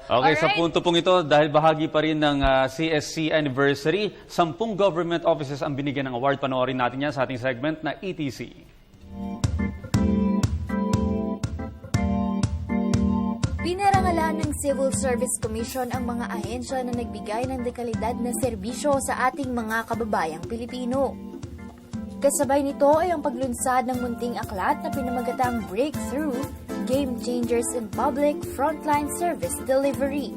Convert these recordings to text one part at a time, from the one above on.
Okay, sa Alright. punto pong ito, dahil bahagi pa rin ng CSC anniversary, 10 government offices ang binigyan ng award. Panoorin natin yan sa ating segment na ETC. Pinarangalan ng Civil Service Commission ang mga ahensya na nagbigay ng dekalidad na serbisyo sa ating mga kababayang Pilipino. Kasabay nito ay ang paglunsad ng munting aklat na pinamagatang Breakthrough, Game Changers in Public Frontline Service Delivery.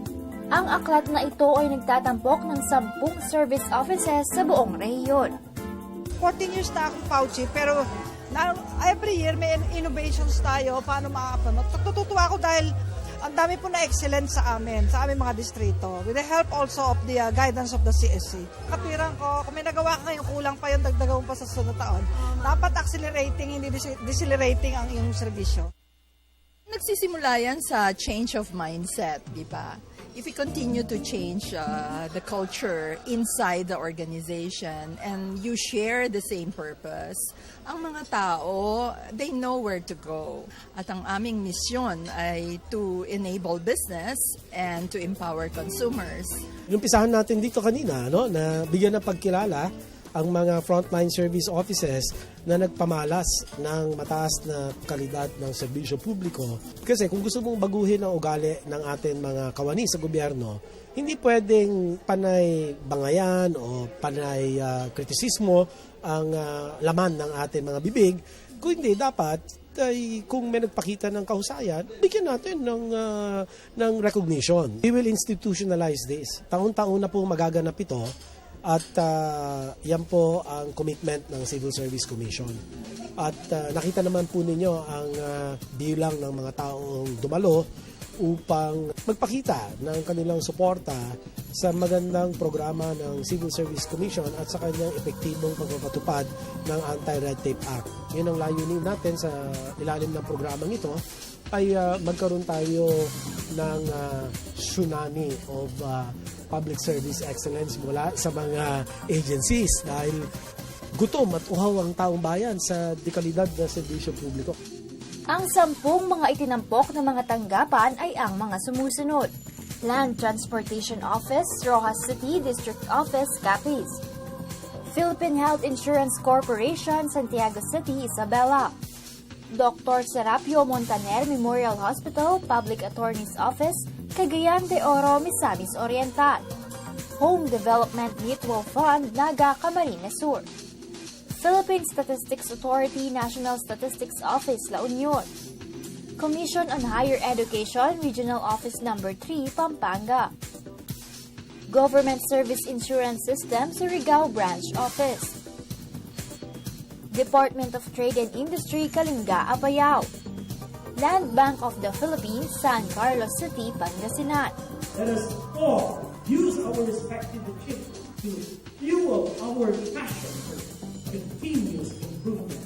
Ang aklat na ito ay nagtatampok ng 10 service offices sa buong rehiyon. 14 years na akong Fauci, pero every year may innovations tayo paano makakapanood. Natutuwa ako dahil ang dami po na excellence sa aming mga distrito. With the help also of the guidance of the CSC. Katwiran ko, kung may nagawa ka ngayong kulang pa yun, dagdagan mo pa sa sunod taon. Dapat accelerating, hindi decelerating ang iyong serbisyo. Nagsisimula yan sa change of mindset, di ba? If we continue to change the culture inside the organization and you share the same purpose, ang mga tao, they know where to go. At ang aming misyon ay to enable business and to empower consumers. Yung pisahan natin dito kanina, no, na bigyan ng pagkilala ang mga frontline service offices na nagpamalas ng mataas na kalidad ng serbisyo publiko. Kasi kung gusto mong baguhin ang ugali ng ating mga kawani sa gobyerno, hindi pwedeng panay bangayan o panay kritisismo ang laman ng ating mga bibig. Kung hindi, dapat ay kung may nagpakita ng kahusayan, bigyan natin ng recognition. We will institutionalize this. Taon-taon na po magaganap ito. At yan po ang commitment ng Civil Service Commission. At nakita naman po ninyo ang bilang ng mga taong dumalo upang magpakita ng kanilang suporta sa magandang programa ng Civil Service Commission at sa kanyang epektibong pagpapatupad ng Anti-Red Tape Act. Yun ang layunin natin sa ilalim ng programang ito ay magkaroon tayo ng tsunami of public service excellence mula sa mga agencies dahil gutom at uhaw ang taong bayan sa dekalidad na serbisyo publiko. Ang 10 mga itinampok na mga tanggapan ay ang mga sumusunod. Land Transportation Office, Rojas City District Office, Capiz. Philippine Health Insurance Corporation, Santiago City, Isabela. Dr. Serapio Montaner Memorial Hospital, Public Attorney's Office, Cagayan de Oro, Misamis Oriental. Home Development Mutual Fund, Naga, Camarines Sur. Philippine Statistics Authority, National Statistics Office, La Union. Commission on Higher Education, Regional Office No. 3, Pampanga. Government Service Insurance System, Surigao Branch Office. Department of Trade and Industry, Kalinga, Apayao. Land Bank of the Philippines, San Carlos City, Pangasinan. Let us all use our respective achievements to fuel our passion for continuous improvement.